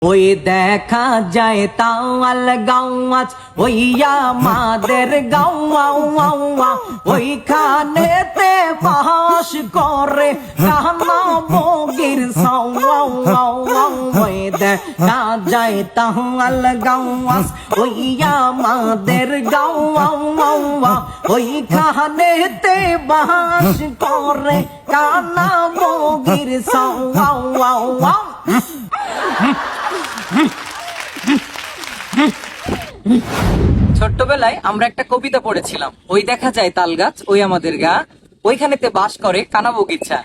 ওই দেখা যায় তাল গাওয়াজ ওই আমাদের গাওয়া ওইখানেতে পাশ করে কানা বগির সাওয়া ওই দেখা যায় তাল গাওয়াজ ওই আমাদের গাওয়া ওইখানেতে বাস করে কানা বগির সাওয়া। ছোট্টবেলায় আমরা একটা কবিতা পড়েছিলাম, ওই দেখা যায় তাল গাছ ওই আমাদের গা ওইখানেতে বাস করে কানা বগিচা।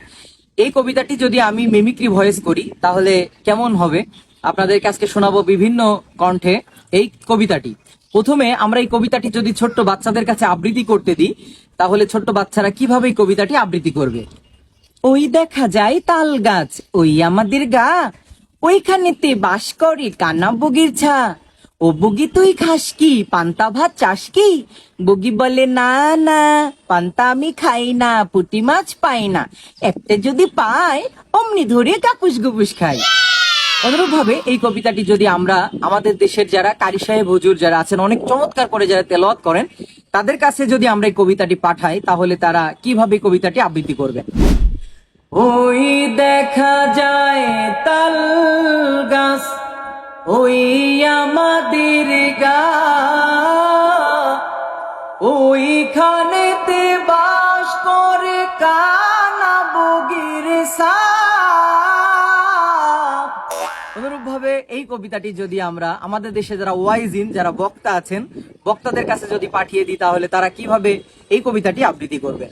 এই কবিতাটি যদি আমি মিমিক্রি ভয়েস করি তাহলে কেমন হবে আপনাদেরকে আজকে শোনাবো বিভিন্ন কণ্ঠে এই কবিতাটি। প্রথমে আমরা এই কবিতাটি যদি ছোট্ট বাচ্চাদের কাছে আবৃত্তি করতে দিই তাহলে ছোট্ট বাচ্চারা কিভাবে এই কবিতাটি আবৃত্তি করবে। ওই দেখা যায় তাল গাছ ওই আমাদের গা ওইখানেতে বাস করে কানা বগির ছা। ও বগি তুই খাস কি পান্তা ভাত চাস কি? বগি বলে না না পান্তা আমি খাই না, পুঁটি মাছ পাই না, একটা যদি পাই অমনি ধরে কাপুস গুপুস খাই। অনুরূপ ভাবে এই কবিতাটি যদি আমরা আমাদের দেশের যারা কারি সাহেব হুজুর যারা আছেন অনেক চমৎকার করে যারা তেলাওয়াত করেন তাদের কাছে যদি আমরা এই কবিতাটি পাঠাই তাহলে তারা কিভাবে কবিতাটি আবৃত্তি করবেন। ওই দেখা যায় তাল গাছ ওই আমাদের গা ওইখানেতে বাস করে কানা বগির সা। অনুরূপ ভাবে এই কবিতাটি যদি আমরা আমাদের দেশে যারা ওয়াইজিন যারা বক্তা আছেন বক্তাদের কাছে যদি পাঠিয়ে দিই তাহলে তারা কিভাবে এই কবিতাটি আবৃত্তি করবে।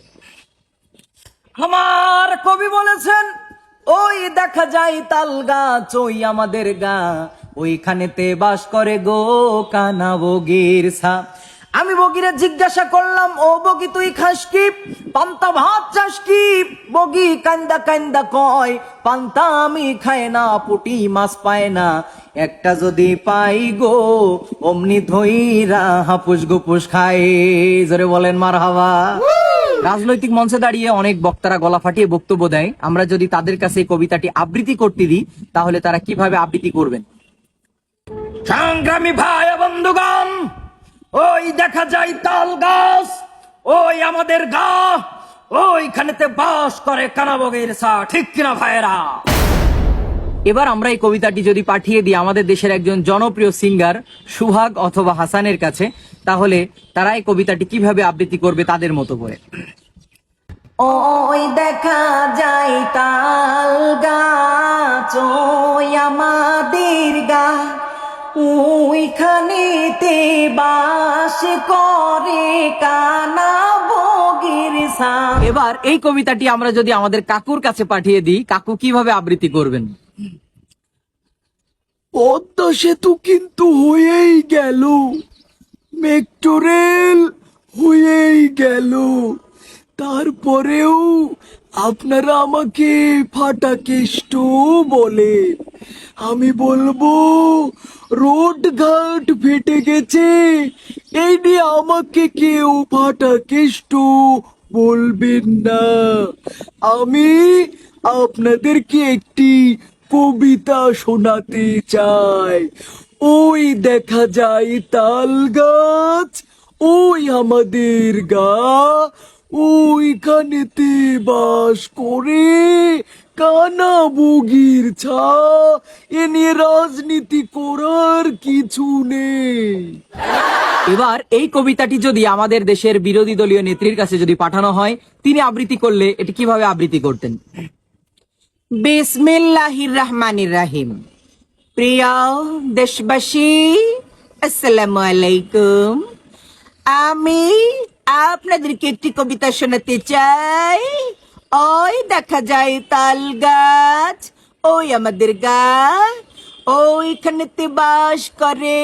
আমার কবি বলেছেন ওই দেখা যায় তাল গাছ ওই আমাদের গা ওইখানেতে বাস করে গো কানা বগির সা। আমি বগিরে জিজ্ঞাসা করলাম ও বগি তুই খাস কি পান্তা ভাত চাস কি? বগি কান্দা কান্দা কয় পান্তা আমি খাই না, পুঁটি মাছ পায় না, একটা যদি পাই গো অমনি ধইরা হাপুস গুপুস খাই। জোরে বলেন মারহাবা। রাজনৈতিক মঞ্চে দাঁড়িয়ে অনেক বক্তারা গলা ফাটিয়ে বক্তব্য দেয়, আমরা যদি তাদের কাছে এই কবিতাটি আবৃত্তি করতে দিই তাহলে তারা কিভাবে আবৃত্তি করবেন। সংগ্রামী ভাই বন্ধুগণ, ওই দেখা যায় তাল গাছ ওই আমাদের গা ওইখানেতে বাস করে কানা বগির সা। ঠিক কিনা ভাইয়েরা? এবার আমরা এই কবিতাটি যদি পাঠিয়ে দিই আমাদের দেশের একজন জনপ্রিয় সিঙ্গার সুহাগ অথবা হাসানের কাছে তাহলে তারা এই কবিতাটি কিভাবে আবৃত্তি করবে তাদের মতো করে। ওই দেখা যায় তাল গাছ ওই আমাদের গা ওইখানেতে বাস করে কানা বগির সা। এবার এই কবিতাটি আমরা যদি আমাদের কাকুর কাছে পাঠিয়ে দিই কাকু কিভাবে আবৃত্তি করবেন। পদ্মা সেতু কিন্তু হয়েই গেল, মেট্রো রেল হয়েই গেল, তারপরেও আপনারা আমাকে ফাটা কেষ্ট বলে। আমি বলবো রোড ঘাট ফেটে গেছে, এই নিয়ে আমাকে কেউ ফাটা কেষ্ট বলবেন না। আমি আপনাদেরকে একটি কবিতা শোনাতে চাই। ওই দেখা যায় তাল গাছ ওই আমাদের গা ওইখানেতে বাস করে কানা বগির ছা। এ নিয়ে রাজনীতি করার কিছু নেই। এবার এই কবিতাটি যদি আমাদের দেশের বিরোধী দলীয় নেত্রীর কাছে যদি পাঠানো হয় তিনি আবৃত্তি করলে এটি কিভাবে আবৃত্তি করতেন। বিসমিল্লাহির রহমানির রহিম। প্রিয় দেশবাসী আসসালামু আলাইকুম। আমি আপনাদেরকে একটি কবিতা শোনাতে চাই। ওই দেখা যায় তাল গাছ ওই আমাদের গা ওইখানেতে বাস করে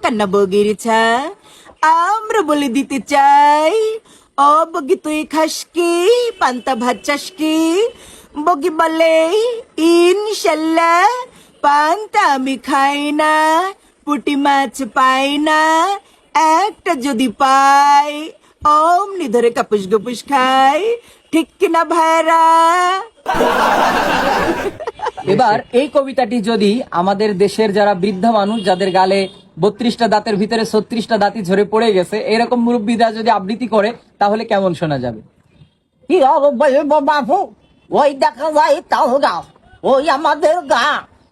কানা বগির ছা। আমরা বলে দিতে চাই ও বগি তুই খাস কি পান্তা ভাত চাস কি? বগি বলে ইনশাল্লাহ পান্তা আমি খাই না, পুঁটি মাছ পাই না, একটা যদি পাই অমনি ধরে কাপুস গুপুস খাই। ঠিক কিনা ভাইরা? এবার এই কবিতাটি যদি আমাদের দেশের যারা বৃদ্ধা মানুষ, যাদের গালে 32টা দাঁতের ভিতরে 36টা দাঁতই ঝরে পড়ে গেছে, এরকম মুরব্বীরা যদি আবৃত্তি করে তাহলে কেমন শোনা যাবে? কি আর বলবো বাবু, ওই দেখা যায় তাল গাছ, ওই আমাদের গা,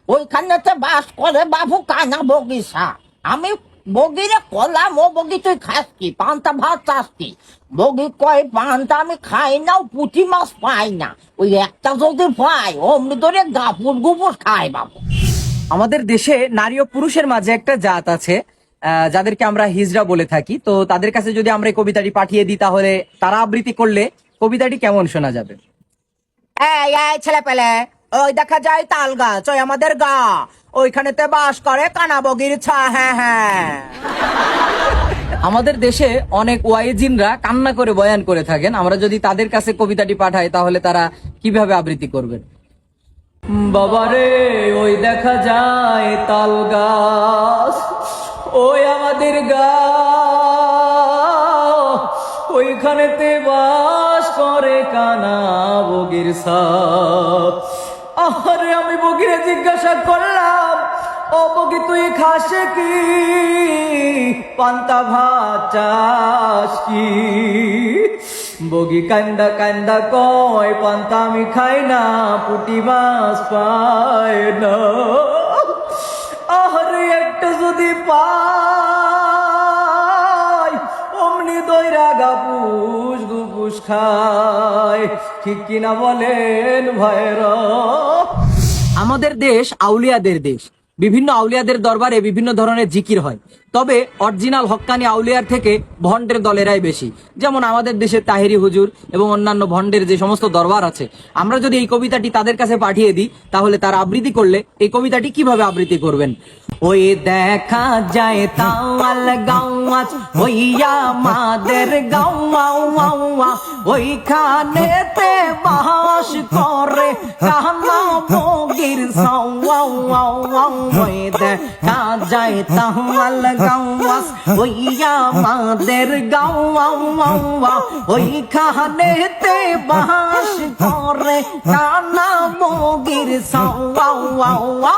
ওইখানেতে বাস করে বাবু কানা বগিসা। আমি বগিরে কলাম, ও বগি তুই খাস কি, পান্তা ভাত চাস কি? বগি কয় পান্তা আমি খাই না, পুঁটি মাছ পাই না, ওই একটা যদি পাই অমনি ধরে গাপুর গুপুর খাই বাবু। আমাদের দেশে নারী ও পুরুষের মাঝে একটা জাত আছে, যাদেরকে আমরা হিজড়া বলে থাকি। তো তাদের কাছে যদি আমরা এই কবিতাটি পাঠিয়ে দিই তাহলে তারা আবৃত্তি করলে কবিতাটি কেমন শোনা যাবে? এই এই ছেলে পেলে, ওই দেখা যায় তাল গাছ, ওই আমাদের গা, ওইখানেতে বাস করে কানা বগির ছা। হ্যাঁ হ্যাঁ, আমাদের দেশে অনেক ওয়াইজিনরা কান্না করে বয়ান করে থাকেন। আমরা যদি তাদের কাছে কবিতাটি পাঠাই তাহলে তারা কিভাবে আবৃত্তি করবেন? বাবারে ওই দেখা যায় তাল গাছ, ওই আমাদের গা, ওইখানেতে বাস করে কানা বগির সাপ। আরে আমি বগিরে জিজ্ঞাসা করলাম, ও বগি তুই খাস কি, পান্তা ভাত চাস কি? বগি কান্দা কান্দা কয়, পান্তা আমি খাই না, পুঁটি মাছ পাই না। আরে একটা যদি পাই অমনি দইরা গাপুস গুপুস খায়। ঠিক কিনা বলেন ভাইরা? আমাদের দেশ আউলিয়াদের দেশ। বিভিন্ন আউলিয়াদের দরবারে বিভিন্ন ধরনের জিকির হয়, তবে অরিজিনাল হক্কানি আউলিয়ার থেকে ভন্ডের দলেরাই বেশি। যেমন আমাদের দেশে তাহেরি হুজুর এবং অন্যান্য ভন্ডের যে সমস্ত দরবার আছে, আমরা যদি এই কবিতাটি তাদের কাছে পাঠিয়ে দিই তাহলে তারা আবৃত্তি করলে এই কবিতাটি কিভাবে আবৃত্তি করবেন? ওই দেখা যায় তাল গাওয়াচ, ওই আমাদের গাওয়া, ওইখানেতে বাস করে কানা বগির সাওয়া। ওই দেখা যায় তাল গাওয়াচ, ওই আমাদের গাওয়া, ওইখানেতে বাস করে কানা বগির সাওয়া।